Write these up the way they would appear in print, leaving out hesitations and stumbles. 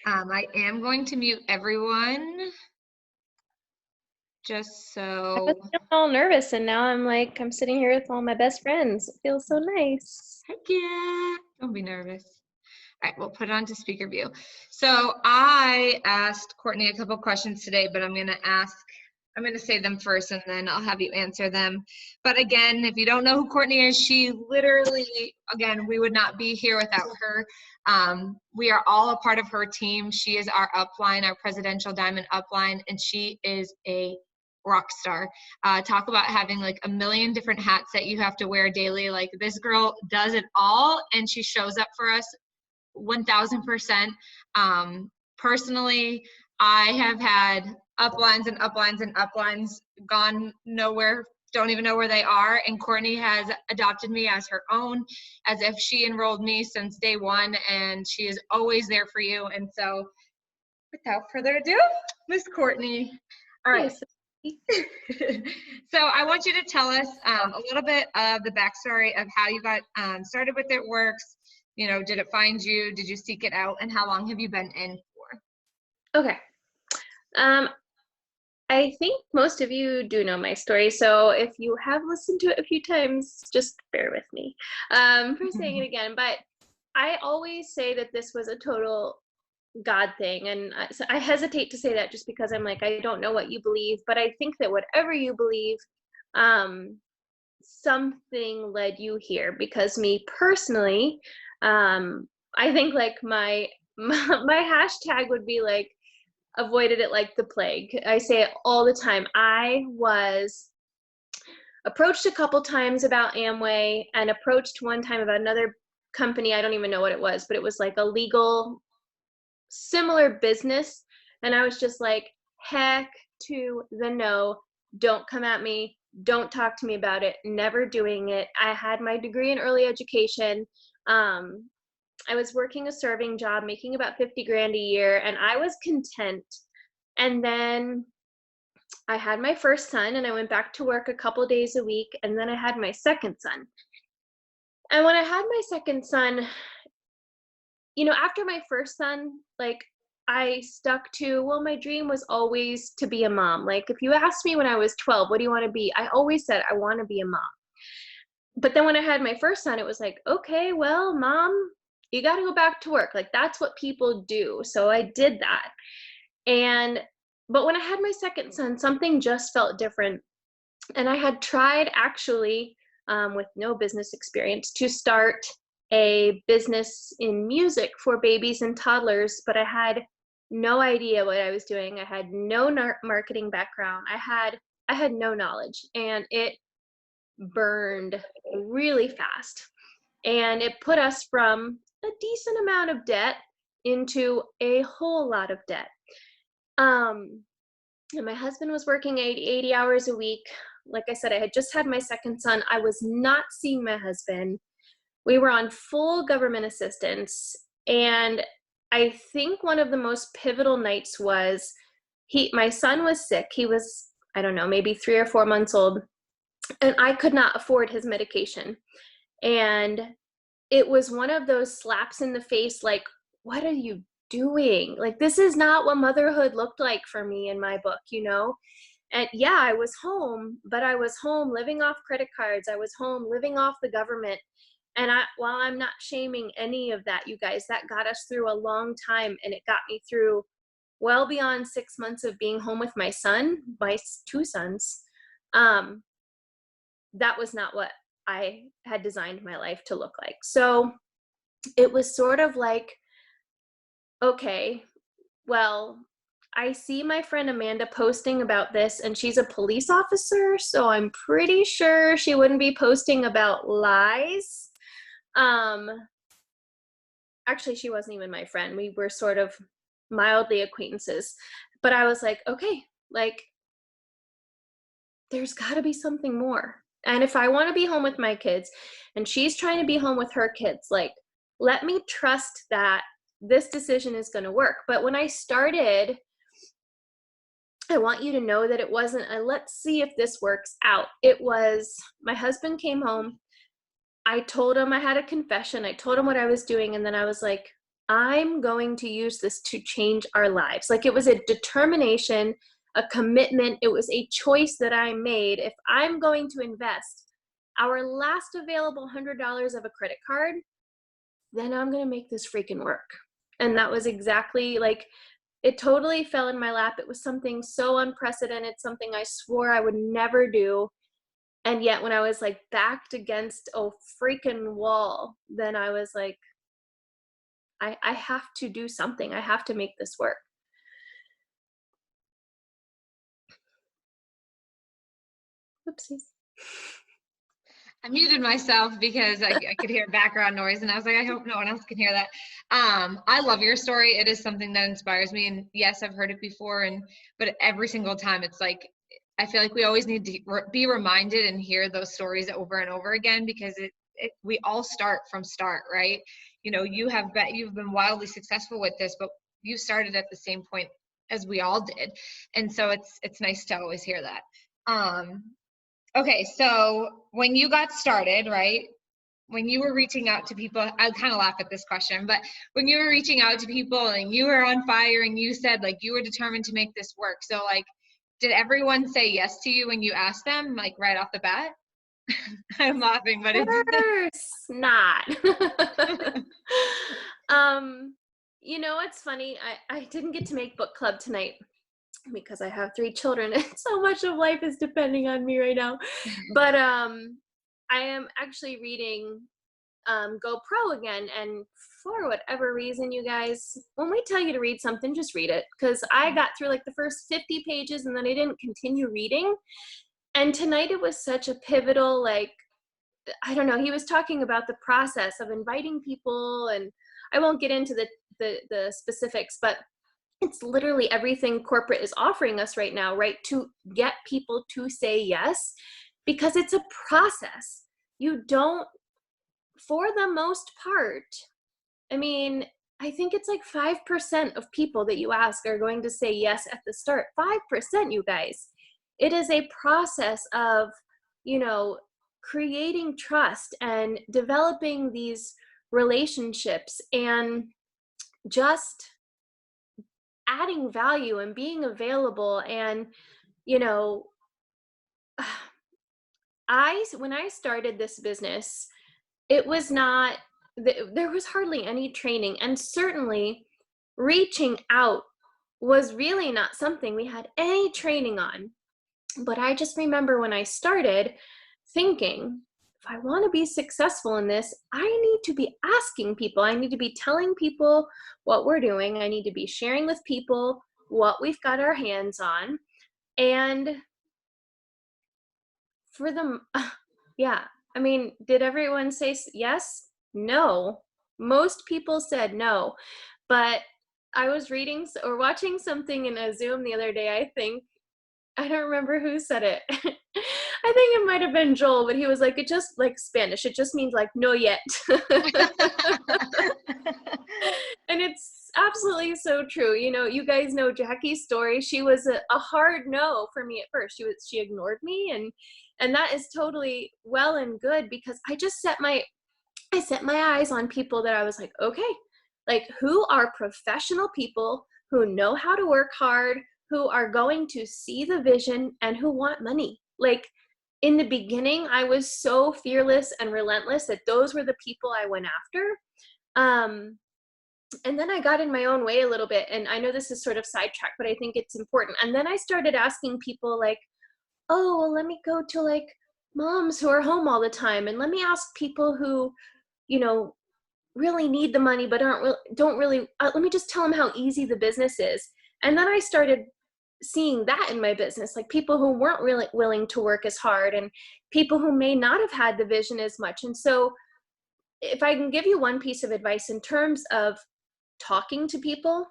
I am going to mute everyone just I was so. feeling all nervous, and now I'm sitting here with all my best friends. It feels so nice. Heck yeah. Don't be nervous. All right, we'll put it on to speaker view. So I asked Courtney a couple questions today, but I'm going to say them first and then I'll have you answer them. But again, if you don't know who Courtney is, she literally, again, we would not be here without her. We are all a part of her team. She is our upline, our presidential diamond upline, and she is a rock star. Talk about having like a million different hats that you have to wear daily. Like this girl does it all and she shows up for us 1000%. Personally, I have had uplines and uplines and uplines, gone nowhere, don't even know where they are, and Courtney has adopted me as her own, as if she enrolled me since day one, and she is always there for you. And so without further ado, Miss Courtney. All right. Nice. So I want you to tell us a little bit of the backstory of how you got started with It Works. You know, did it find you? Did you seek it out? And how long have you been in for? Okay. I think most of you do know my story, so if you have listened to it a few times, just bear with me for saying it again. But I always say that this was a total God thing, and so I hesitate to say that just because I'm like, I don't know what you believe, but I think that whatever you believe, something led you here. Because me personally, I think like my hashtag would be like, avoided it like the plague. I say it all the time. I was approached a couple times about Amway and approached one time about another company. I don't even know what it was, but it was like a legal similar business. And I was just like, heck to the no. Don't come at me. Don't talk to me about it. Never doing it. I had my degree in early education. I was working a serving job, making about 50 grand a year, and I was content. And then I had my first son, and I went back to work a couple days a week, and then I had my second son. And when I had my second son, after my first son, like, I stuck to, well, my dream was always to be a mom. Like, if you asked me when I was 12, what do you want to be? I always said, I want to be a mom. But then when I had my first son, it was like, okay, well, mom, you got to go back to work. Like, that's what people do. So I did that. But when I had my second son, something just felt different. And I had tried actually, with no business experience, to start a business in music for babies and toddlers, but I had no idea what I was doing. I had no marketing background. I had no knowledge, and it burned really fast. And it put us from a decent amount of debt into a whole lot of debt. And my husband was working 80 hours a week. Like I said, I had just had my second son. I was not seeing my husband. We were on full government assistance. And I think one of the most pivotal nights was my son was sick. He was, I don't know, maybe 3 or 4 months old. And I could not afford his medication. And it was one of those slaps in the face, like, what are you doing? Like, this is not what motherhood looked like for me in my book, And yeah, I was home, but I was home living off credit cards. I was home living off the government. And while I'm not shaming any of that, you guys, that got us through a long time. And it got me through well beyond 6 months of being home with my son, my 2 sons. That was not what I had designed my life to look like. So it was sort of like, okay, well, I see my friend Amanda posting about this, and she's a police officer, so I'm pretty sure she wouldn't be posting about lies. Actually, she wasn't even my friend. We were sort of mildly acquaintances. But I was like, okay, like, there's got to be something more. And if I want to be home with my kids and she's trying to be home with her kids, like, let me trust that this decision is going to work. But when I started, I want you to know that it wasn't a let's see if this works out. It was, my husband came home. I told him I had a confession. I told him what I was doing. And then I was like, I'm going to use this to change our lives. Like, it was a determination, a commitment. It was a choice that I made. If I'm going to invest our last available $100 of a credit card, then I'm going to make this freaking work. And that was exactly, like, it totally fell in my lap. It was something so unprecedented, something I swore I would never do. And yet when I was like backed against a freaking wall, then I was like, I have to do something. I have to make this work. Oopsies. I muted myself because I could hear background noise, and I was like, I hope no one else can hear that. I love your story. It is something that inspires me, and yes, I've heard it before, but every single time it's like, I feel like we always need to be reminded and hear those stories over and over again, because we all start from start, right? You know, you've been wildly successful with this, but you started at the same point as we all did, and so it's nice to always hear that. Okay, so when you got started, right, when you were reaching out to people, I kind of laugh at this question, but when you were reaching out to people and you were on fire and you said like you were determined to make this work, so like, did everyone say yes to you when you asked them, like right off the bat? I'm laughing, but Of course not. You know what's funny? I didn't get to make book club tonight because I have 3 children and so much of life is depending on me right now. But I am actually reading Go Pro again, and for whatever reason, you guys, when we tell you to read something, just read it, because I got through like the first 50 pages and then I didn't continue reading. And tonight it was such a pivotal, like, I don't know, he was talking about the process of inviting people, and I won't get into the specifics, but it's literally everything corporate is offering us right now, right? To get people to say yes, because it's a process. You don't, for the most part, I mean, I think it's like 5% of people that you ask are going to say yes at the start. 5%, you guys. It is a process of, you know, creating trust and developing these relationships and just adding value and being available. And, you know, when I started this business, it was not, there was hardly any training, and certainly reaching out was really not something we had any training on. But I just remember when I started thinking, if I want to be successful in this, I need to be asking people. I need to be telling people what we're doing. I need to be sharing with people what we've got our hands on. And for them, yeah, I mean, did everyone say yes? No. Most people said no. But I was reading or watching something in a Zoom the other day, I think. I don't remember who said it. I think it might have been Joel, but he was like, it just, like Spanish, it just means like no yet. And it's absolutely so true. You know, you guys know Jackie's story. She was a hard no for me at first. She ignored me, and that is totally well and good, because I set my eyes on people that I was like, okay, like, who are professional people who know how to work hard, who are going to see the vision, and who want money. Like, in the beginning, I was so fearless and relentless that those were the people I went after. And then I got in my own way a little bit. And I know this is sort of sidetracked, but I think it's important. And then I started asking people like, oh, well, let me go to like moms who are home all the time. And let me ask people who, you know, really need the money, but don't really, let me just tell them how easy the business is. And then I started seeing that in my business, like people who weren't really willing to work as hard, and people who may not have had the vision as much. And so if I can give you one piece of advice in terms of talking to people,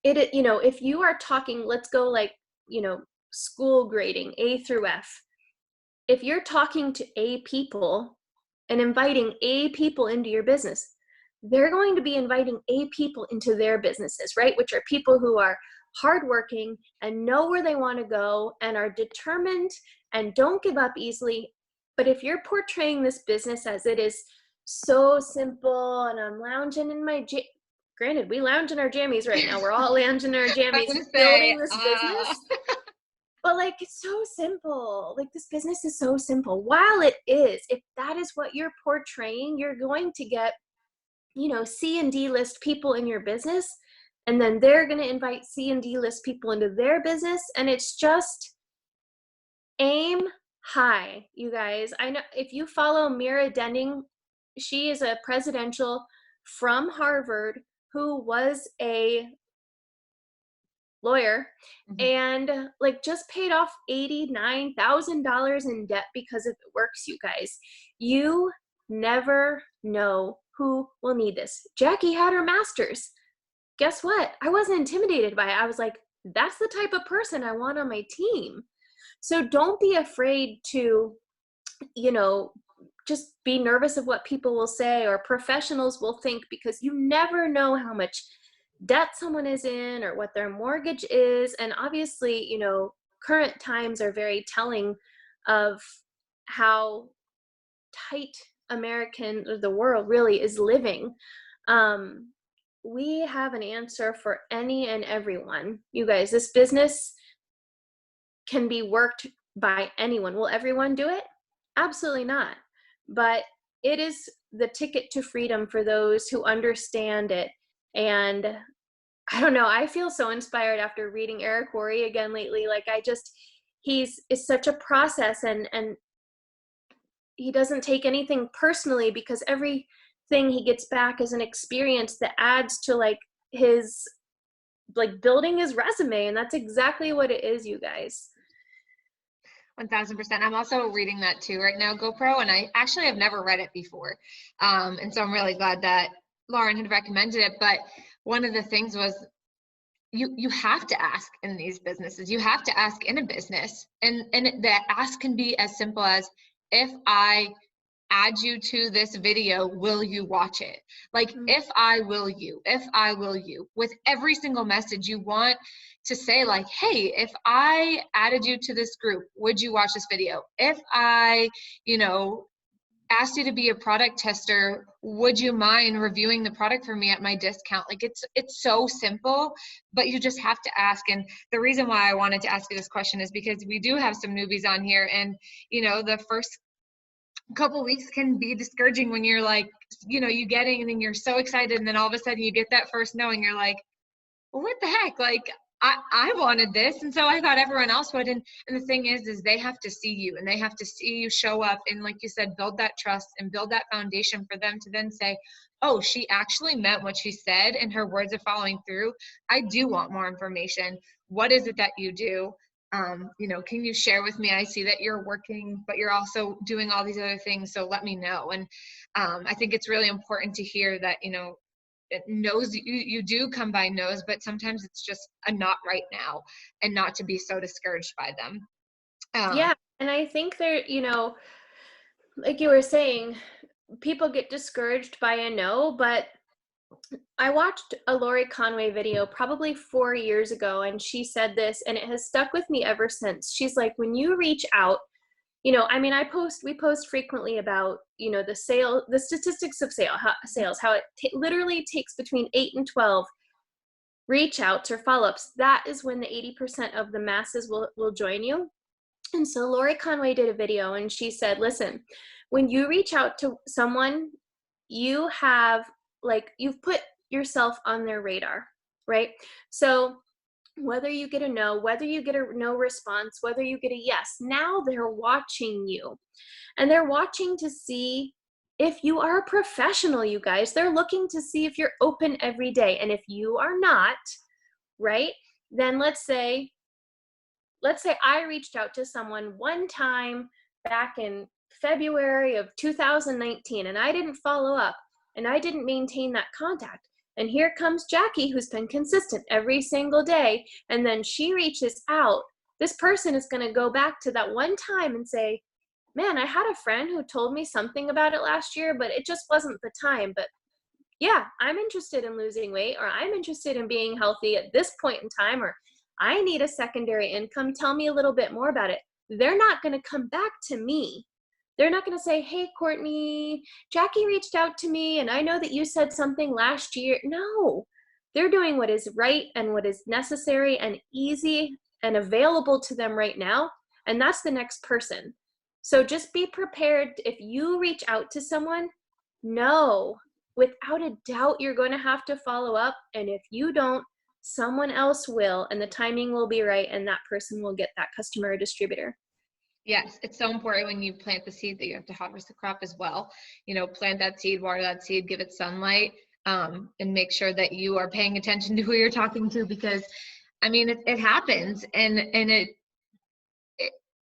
you know, if you are talking, let's go like, you know, school grading A through F. If you're talking to A people and inviting A people into your business, they're going to be inviting A people into their businesses, right? Which are people who are hardworking and know where they want to go and are determined and don't give up easily. But if you're portraying this business as it is so simple, and I'm lounging in my granted, we lounge in our jammies right now. We're all lounging in our I'm jammies gonna say, building this business. But like, it's so simple. Like, this business is so simple. While it is, if that is what you're portraying, you're going to get, C and D list people in your business, and then they're going to invite C and D list people into their business. And it's just aim high, you guys. I know if you follow Mira Denning, she is a presidential from Harvard who was a lawyer Mhm. and like just paid off $89,000 in debt because of It Works, you guys. You never know who will need this. Jackie had her master's. Guess what? I wasn't intimidated by it. I was like, that's the type of person I want on my team. So don't be afraid to, just be nervous of what people will say or professionals will think, because you never know how much debt someone is in or what their mortgage is. And obviously, current times are very telling of how tight the world really is living. We have an answer for any and everyone. You guys, this business can be worked by anyone. Will everyone do it? Absolutely not. But it is the ticket to freedom for those who understand it. And I don't know, I feel so inspired after reading Eric Worre again lately. Like, it's such a process, and he doesn't take anything personally, because everything he gets back is an experience that adds to like his building his resume. And that's exactly what it is, you guys. 1000%. I'm also reading that too right now, GoPro, and I actually have never read it before. And so I'm really glad that Lauren had recommended it. But one of the things was you have to ask in these businesses. You have to ask in a business. And the ask can be as simple as, if I add you to this video, will you watch it? Like, if I will you, with every single message you want to say, like, hey, if I added you to this group, would you watch this video? If I, asked you to be a product tester, would you mind reviewing the product for me at my discount? Like, it's so simple, but you just have to ask. And the reason why I wanted to ask you this question is because we do have some newbies on here, and the first couple weeks can be discouraging when you're like, you getting, and then you're so excited, and then all of a sudden you get that first no, and you're like, well, what the heck? Like, I wanted this, and so I thought everyone else would. And the thing is they have to see you, and they have to see you show up, and like you said, build that trust and build that foundation for them to then say, oh, she actually meant what she said, and her words are following through. I do want more information. What is it that you do? Can you share with me? I see that you're working, but you're also doing all these other things, so let me know. And I think it's really important to hear that, it knows you do come by no's, but sometimes it's just a not right now, and not to be so discouraged by them. Yeah. And I think like you were saying, people get discouraged by a no, but I watched a Lori Conway video probably 4 years ago, and she said this, and it has stuck with me ever since. She's like, when you reach out, we post frequently about, the statistics of sales, how it literally takes between 8 and 12 reach outs or follow-ups. That is when the 80% of the masses will join you. And so Lori Conway did a video, and she said, listen, when you reach out to someone, you have you've put yourself on their radar, right? So whether you get a no, whether you get a no response, whether you get a yes, now they're watching you, and they're watching to see if you are a professional, you guys. They're looking to see if you're open every day. And if you are not, right, then let's say I reached out to someone one time back in February of 2019, and I didn't follow up, and I didn't maintain that contact. And here comes Jackie, who's been consistent every single day, and then she reaches out. This person is going to go back to that one time and say, man, I had a friend who told me something about it last year, but it just wasn't the time. But yeah, I'm interested in losing weight, or I'm interested in being healthy at this point in time, or I need a secondary income. Tell me a little bit more about it. They're not going to come back to me. They're not going to say, hey, Courtney, Jackie reached out to me and I know that you said something last year. No, they're doing what is right and what is necessary and easy and available to them right now. And that's the next person. So just be prepared. If you reach out to someone, no, without a doubt, you're going to have to follow up. And if you don't, someone else will, and the timing will be right, and that person will get that customer or distributor. Yes, it's so important when you plant the seed that you have to harvest the crop as well. Plant that seed, water that seed, give it sunlight, and make sure that you are paying attention to who you're talking to, because it happens, and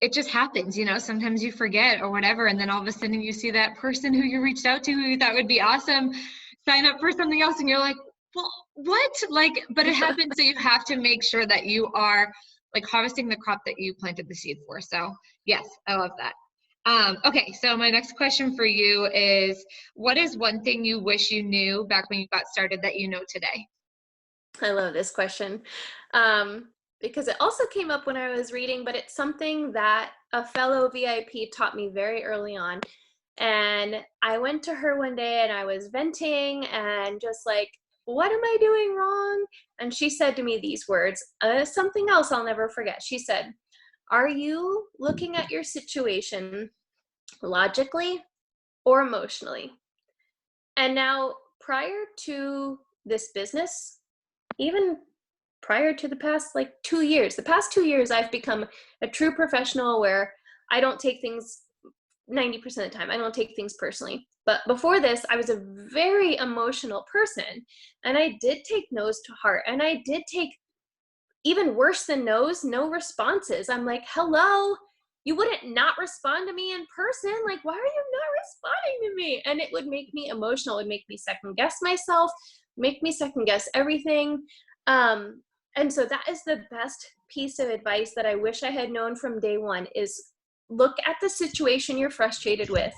it just happens. Sometimes you forget or whatever, and then all of a sudden you see that person who you reached out to, who you thought would be awesome, sign up for something else, and you're like, well, what? But it happens. So you have to make sure that you are harvesting the crop that you planted the seed for. So yes, I love that. Okay, so my next question for you is, what is one thing you wish you knew back when you got started that you know today? I love this question, because it also came up when I was reading, but it's something that a fellow VIP taught me very early on. And I went to her one day and I was venting and just like, what am I doing wrong? And she said to me these words, something else I'll never forget. She said, are you looking at your situation logically or emotionally? And now, prior to this business, even prior to the past 2 years, I've become a true professional where I don't take things 90% of the time. I don't take things personally. But before this, I was a very emotional person, and I did take no's to heart, and I did take, even worse than no's, no responses. I'm like, hello, you wouldn't not respond to me in person. Like, why are you not responding to me? And it would make me emotional. It would make me second guess myself, make me second guess everything. And so that is the best piece of advice that I wish I had known from day one, is look at the situation you're frustrated with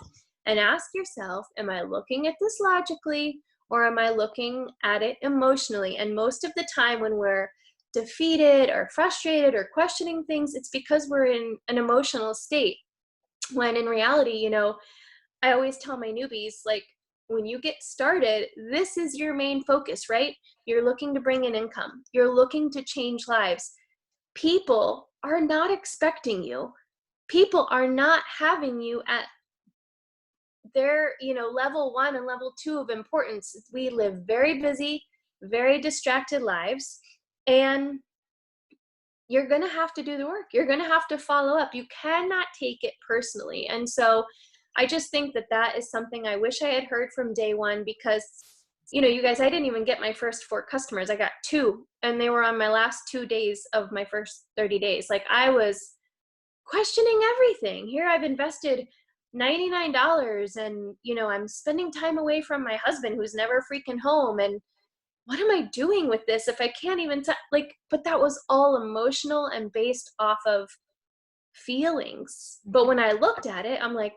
and ask yourself, am I looking at this logically or am I looking at it emotionally? And most of the time when we're defeated or frustrated or questioning things, it's because we're in an emotional state. When in reality, I always tell my newbies, like, when you get started, this is your main focus, right? You're looking to bring in income. You're looking to change lives. People are not expecting you. People are not having you at their, level 1 and level 2 of importance. We live very busy, very distracted lives, and you're going to have to do the work. You're going to have to follow up. You cannot take it personally. And so I just think that that is something I wish I had heard from day one, because, you guys, I didn't even get my first 4 customers. I got 2, and they were on my last 2 days of my first 30 days. Like, I was questioning everything. Here I've invested $99 and, I'm spending time away from my husband who's never freaking home. And what am I doing with this if I can't even but that was all emotional and based off of feelings. But when I looked at it, I'm like,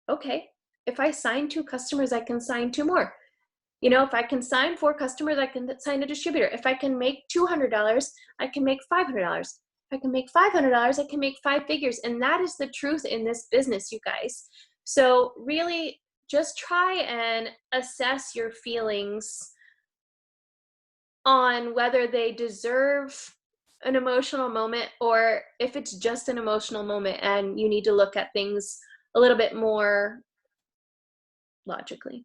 okay, if I sign 2 customers, I can sign 2 more. If I can sign 4 customers, I can sign a distributor. If I can make $200, I can make $500. If I can make $500, I can make 5 figures. And that is the truth in this business, you guys. So really just try and assess your feelings on whether they deserve an emotional moment, or if it's just an emotional moment and you need to look at things a little bit more logically.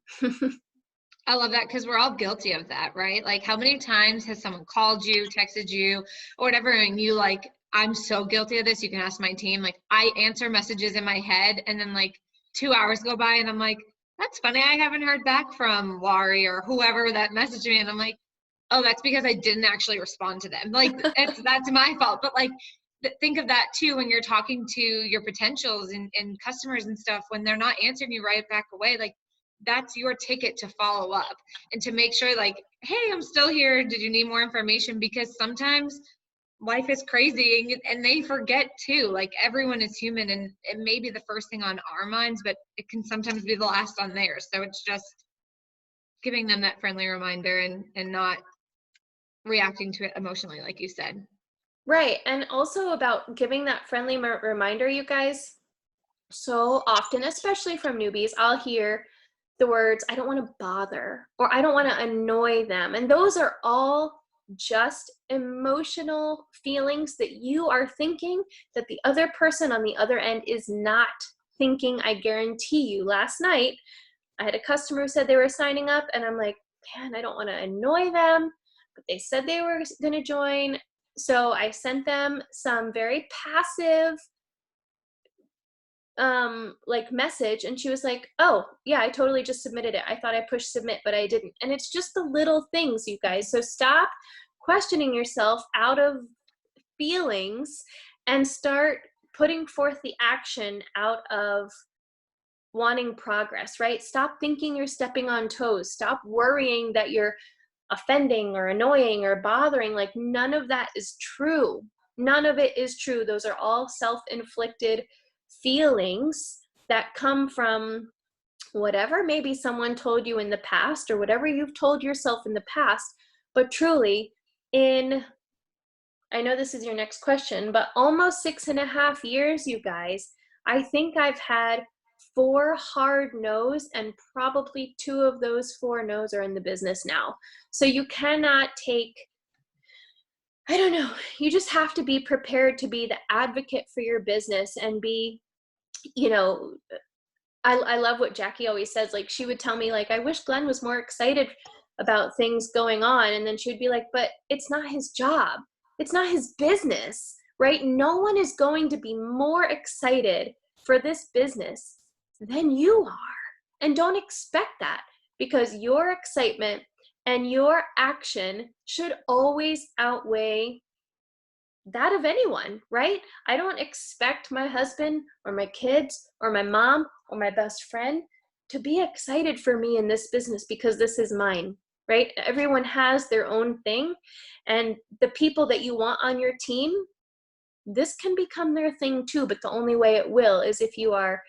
I love that, because we're all guilty of that, right? Like, how many times has someone called you, texted you, or whatever, and you I'm so guilty of this. You can ask my team. Like, I answer messages in my head, and then 2 hours go by, and I'm like, that's funny, I haven't heard back from Wari or whoever that messaged me, and I'm like, oh, that's because I didn't actually respond to them. That's my fault. But think of that too when you're talking to your potentials and customers and stuff, when they're not answering you right back away. That's your ticket to follow up and to make sure, hey, I'm still here. Did you need more information? Because sometimes life is crazy and they forget too. Everyone is human, and it may be the first thing on our minds, but it can sometimes be the last on theirs. So it's just giving them that friendly reminder and not reacting to it emotionally, like you said. Right. And also about giving that friendly reminder, you guys, So often, especially from newbies, I'll hear the words, I don't want to bother, or I don't want to annoy them. And those are all just emotional feelings that you are thinking that the other person on the other end is not thinking. I guarantee you. Last night, I had a customer who said they were signing up, and I'm like, man, I don't want to annoy them, but they said they were going to join. So I sent them some very passive like message, and she was like, oh yeah, I totally just submitted it. I thought I pushed submit, but I didn't. And it's just the little things, you guys. So stop questioning yourself out of feelings and start putting forth the action out of wanting progress, right? Stop thinking you're stepping on toes. Stop worrying that you're offending or annoying or bothering. Like, none of that is true. None of it is true. Those are all self-inflicted feelings that come from whatever maybe someone told you in the past, or whatever you've told yourself in the past. But truly, in, I know this is your next question, but almost 6.5 years, you guys, I think I've had 4 hard no's, and probably 2 of those 4 no's are in the business now. So you cannot take, I don't know, you just have to be prepared to be the advocate for your business and be, you know, I love what Jackie always says. Like, she would tell me, like, I wish Glenn was more excited about things going on. And then she would be like, but it's not his job. It's not his business, right? No one is going to be more excited for this business than you are. And don't expect that, because your excitement and your action should always outweigh that of anyone, right? I don't expect my husband or my kids or my mom or my best friend to be excited for me in this business because this is mine, right? Everyone has their own thing, and the people that you want on your team, this can become their thing too, but the only way it will is if you are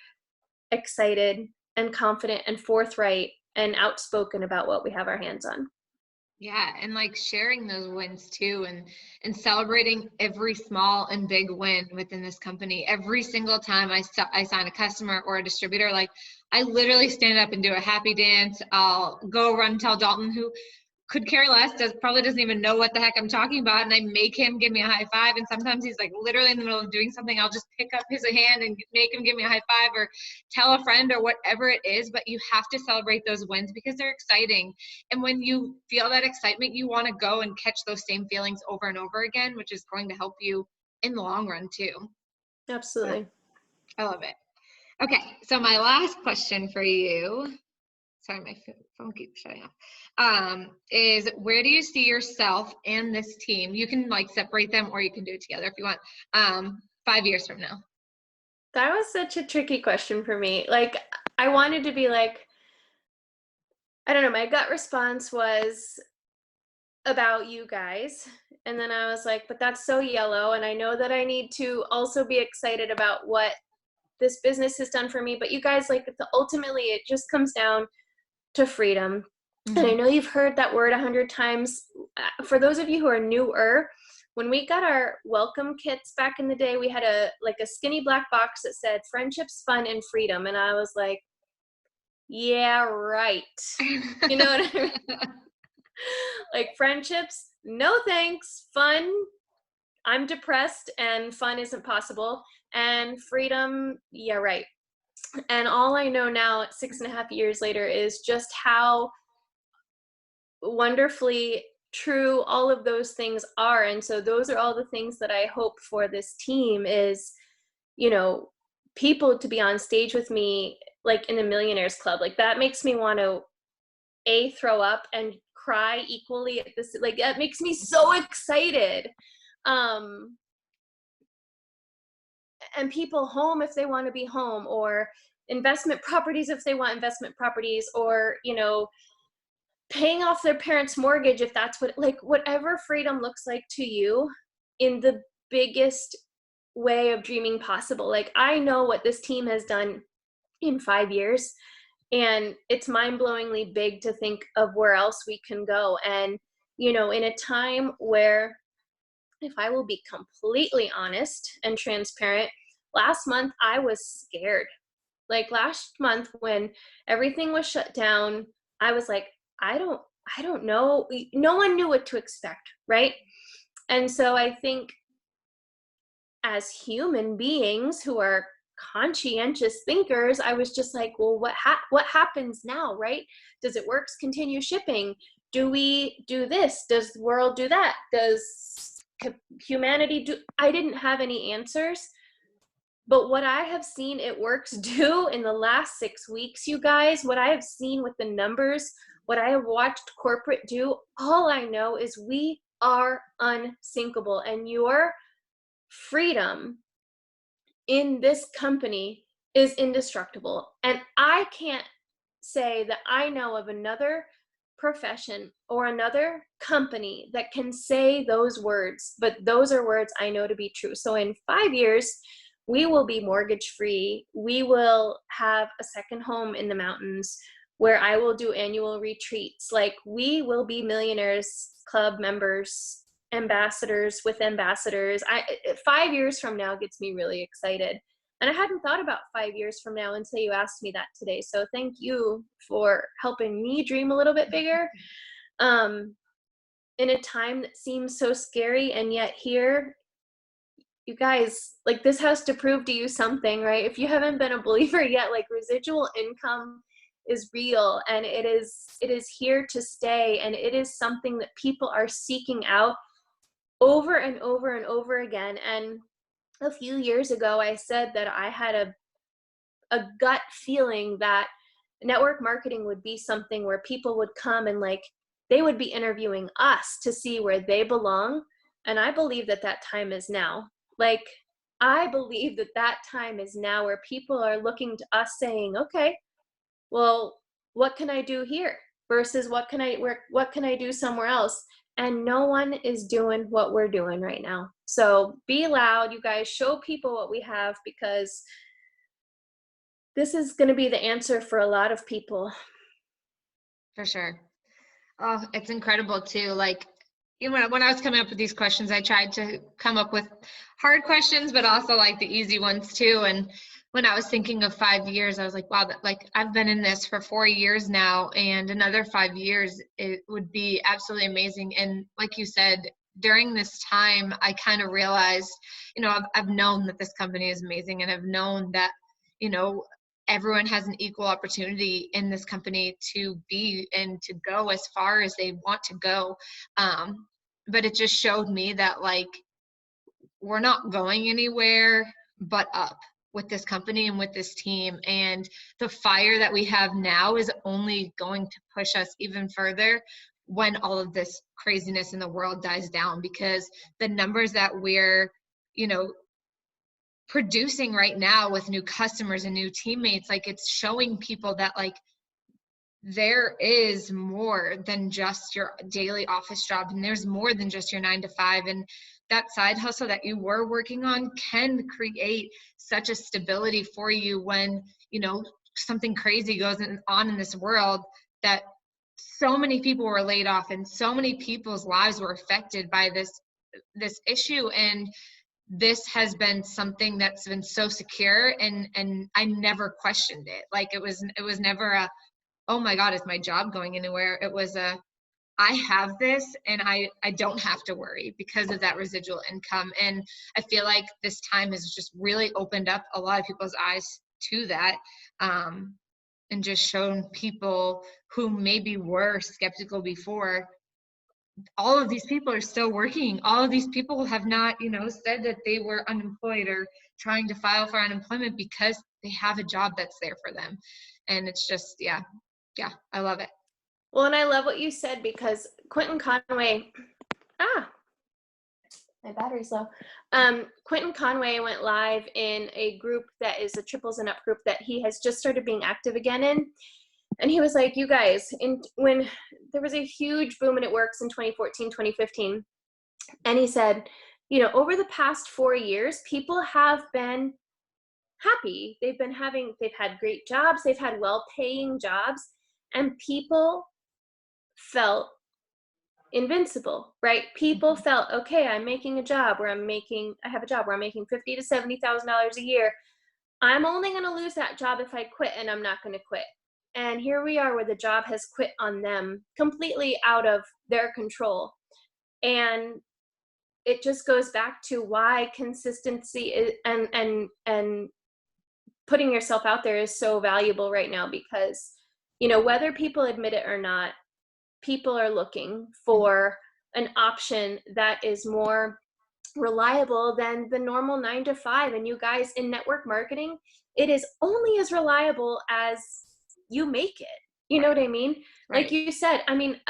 excited and confident and forthright and outspoken about what we have our hands on. Yeah, and like sharing those wins too, and celebrating every small and big win within this company. Every single time I sign a customer or a distributor, like I literally stand up and do a happy dance. I'll go run and tell Dalton, who could care less, probably doesn't even know what the heck I'm talking about, and I make him give me a high five. And sometimes he's like literally in the middle of doing something, I'll just pick up his hand and make him give me a high five, or tell a friend, or whatever it is. But you have to celebrate those wins because they're exciting. And when you feel that excitement, you want to go and catch those same feelings over and over again, which is going to help you in the long run too. Absolutely. I love it. Okay, so my last question for you, sorry, my phone keeps shutting off, is where do you see yourself and this team? You can like separate them, or you can do it together if you want, 5 years from now. That was such a tricky question for me. Like, I wanted to be like, I don't know, my gut response was about you guys. And then I was like, but that's so yellow. And I know that I need to also be excited about what this business has done for me. But you guys, like, ultimately, it just comes down to freedom. And I know you've heard that word 100 times. For those of you who are newer, when we got our welcome kits back in the day, we had a skinny black box that said friendships, fun, and freedom. And I was like, yeah, right. You know what I mean? Like, friendships, no thanks. Fun, I'm depressed and fun isn't possible. And freedom, yeah, right. And all I know now at 6.5 years later is just how wonderfully true all of those things are. And so those are all the things that I hope for this team is, you know, people to be on stage with me, like in the Millionaires Club. Like, that makes me want to throw up and cry equally at this. Like, that makes me so excited. And people home if they want to be home, or investment properties if they want investment properties, or, you know, paying off their parents' mortgage if that's what, like, whatever freedom looks like to you in the biggest way of dreaming possible. Like, I know what this team has done in 5 years, and it's mind-blowingly big to think of where else we can go. And, you know, in a time where, if I will be completely honest and transparent, last month I was scared. Like last month when everything was shut down, I was like, I don't know. No one knew what to expect, right? And so I think as human beings who are conscientious thinkers, I was just like, well, what happens now, right? Does it work? Continue shipping? Do we do this? Does the world do that? Does humanity do? I didn't have any answers. But what I have seen it works do in the last 6 weeks, you guys, what I have seen with the numbers, what I have watched corporate do, all I know is we are unsinkable. And your freedom in this company is indestructible. And I can't say that I know of another profession or another company that can say those words, but those are words I know to be true. So in 5 years, we will be mortgage free. We will have a second home in the mountains where I will do annual retreats. Like, we will be Millionaires Club members, ambassadors with ambassadors. 5 years from now gets me really excited. And I hadn't thought about 5 years from now until you asked me that today. So thank you for helping me dream a little bit bigger. In a time that seems so scary, and yet here, you guys, like, this has to prove to you something, right? If you haven't been a believer yet, like, residual income is real, and it is here to stay, and it is something that people are seeking out over and over and over again. And a few years ago, I said that I had a gut feeling that network marketing would be something where people would come and, like, they would be interviewing us to see where they belong. And I believe that that time is now. Like, I believe that that time is now, where people are looking to us saying, okay, well, what can I do here versus what can I do somewhere else? And no one is doing what we're doing right now. So be loud, you guys, show people what we have, because this is going to be the answer for a lot of people. For sure. Oh, it's incredible too. Like, you know, when I was coming up with these questions, I tried to come up with hard questions, but also like the easy ones too. And when I was thinking of 5 years, I was like, wow, like, I've been in this for 4 years now, and another 5 years, it would be absolutely amazing. And like you said, during this time, I kind of realized, you know, I've known that this company is amazing, and I've known that, you know, everyone has an equal opportunity in this company to be and to go as far as they want to go. But it just showed me that, like, we're not going anywhere but up with this company and with this team. And the fire that we have now is only going to push us even further when all of this craziness in the world dies down, because the numbers that we're, you know, producing right now with new customers and new teammates, like, it's showing people that, like, there is more than just your daily office job, and there's more than just your 9 to 5. And that side hustle that you were working on can create such a stability for you when, you know, something crazy goes on in this world, that so many people were laid off and so many people's lives were affected by this issue. And this has been something that's been so secure, and I never questioned it. Like, it was never a, oh my God, is my job going anywhere? It was a, I have this, and I don't have to worry because of that residual income. And I feel like this time has just really opened up a lot of people's eyes to that, and just shown people who maybe were skeptical before, all of these people are still working. All of these people have not, you know, said that they were unemployed or trying to file for unemployment, because they have a job that's there for them. And it's just, yeah, I love it. Well, and I love what you said, because Quentin Conway, my battery's low. Quentin Conway went live in a group that is a Triples and Up group that he has just started being active again in. And he was like, you guys, when there was a huge boom in It Works in 2014, 2015, and he said, you know, over the past 4 years, people have been happy. They've had great jobs, they've had well-paying jobs, and people felt invincible, right? People felt, okay, I have a job where I'm making $50,000 to $70,000 a year. I'm only going to lose that job if I quit, and I'm not going to quit. And here we are where the job has quit on them completely out of their control. And it just goes back to why consistency is, and putting yourself out there is so valuable right now, because, whether people admit it or not, people are looking for an option that is more reliable than the normal 9 to 5. And you guys, in network marketing, it is only as reliable as you make it. You know what I mean? Right. Like you said, I mean,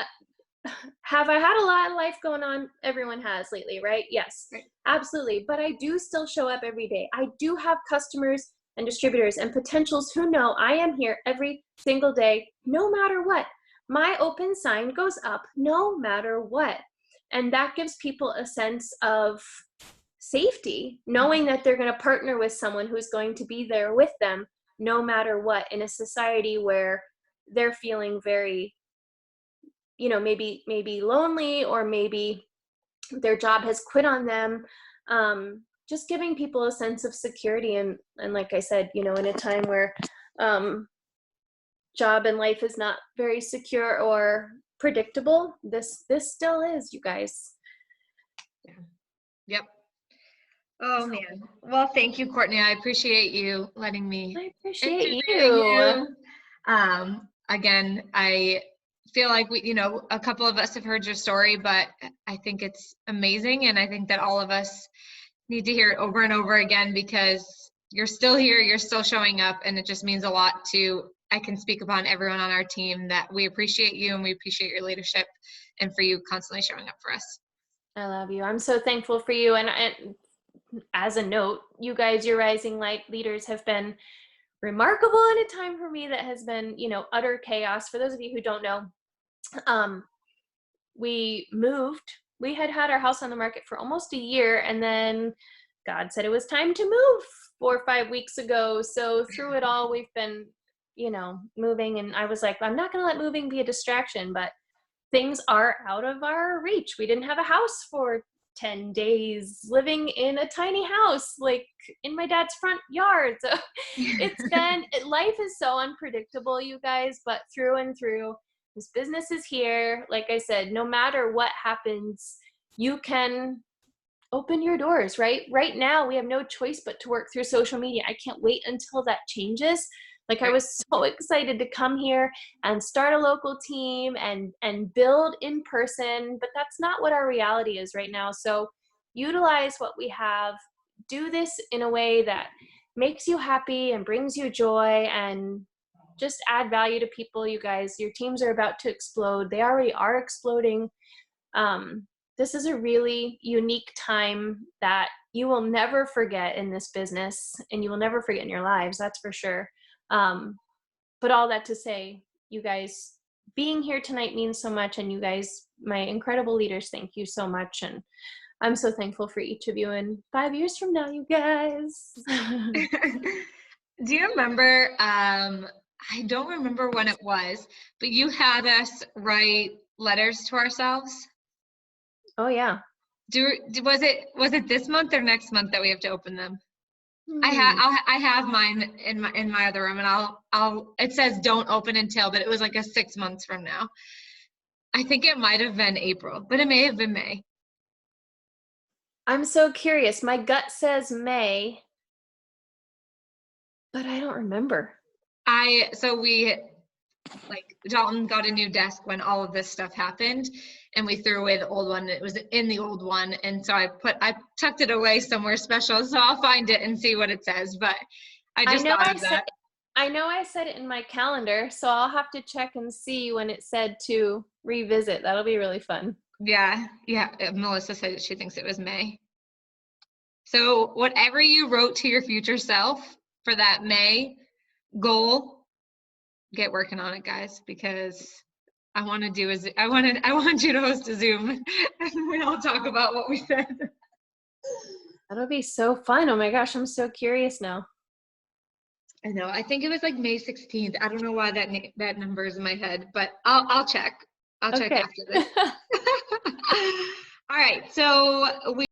have I had a lot of life going on? Everyone has lately, right? Yes, Right. absolutely. But I do still show up every day. I do have customers and distributors and potentials who know I am here every single day, no matter what. My open sign goes up no matter what. And that gives people a sense of safety, knowing that they're going to partner with someone who's going to be there with them no matter what, in a society where they're feeling very, maybe lonely, or maybe their job has quit on them. Just giving people a sense of security. And like I said, in a time where job and life is not very secure or predictable, this still is, you guys. Yeah. Yep. Oh man. Well, thank you, Courtney. I appreciate you letting me I appreciate interview you. Again, I feel like a couple of us have heard your story, but I think it's amazing. And I think that all of us need to hear it over and over again, because you're still here, you're still showing up, and it just means a lot I can speak upon everyone on our team that we appreciate you and we appreciate your leadership, and for you constantly showing up for us. I love you. I'm so thankful for you. And as a note, you guys, your rising light leaders, have been remarkable in a time for me that has been, utter chaos. For those of you who don't know, we had our house on the market for almost a year, and then God said it was time to move 4 or 5 weeks ago. So through it all, we've been, moving, and I was like, I'm not going to let moving be a distraction, but things are out of our reach. We didn't have a house for 10 days, living in a tiny house, like in my dad's front yard. So life is so unpredictable, you guys, but through and through, this business is here. Like I said, no matter what happens, you can open your doors, right? Right now, we have no choice but to work through social media. I can't wait until that changes. Like, I was so excited to come here and start a local team and build in person, but that's not what our reality is right now. So utilize what we have. Do this in a way that makes you happy and brings you joy, and just add value to people, you guys. Your teams are about to explode. They already are exploding. This is a really unique time that you will never forget in this business, and you will never forget in your lives, that's for sure. But all that to say, you guys, being here tonight means so much, and you guys, my incredible leaders, thank you so much. And I'm so thankful for each of you. And 5 years from now, you guys. Do you remember, I don't remember when it was, but you had us write letters to ourselves? Oh yeah. Was it this month or next month that we have to open them? I have mine in my other room, and it says don't open until, but it was like 6 months from now. I think it might have been April, but it may have been May. I'm so curious. My gut says May, but I don't remember. Dalton got a new desk when all of this stuff happened, and we threw away the old one. It was in the old one, and so I tucked it away somewhere special, so I'll find it and see what it says. But I just thought of that. I know I said it in my calendar, so I'll have to check and see when it said to revisit. That'll be really fun. Yeah. Melissa said that she thinks it was May. So whatever you wrote to your future self for that May goal, get working on it, guys, because I want you to host a Zoom and we all talk about what we said. That'll be so fun. Oh my gosh, I'm so curious now. I know. I think it was like May 16th. I don't know why that number is in my head, but I'll check. I'll check Okay. after this. All right, so we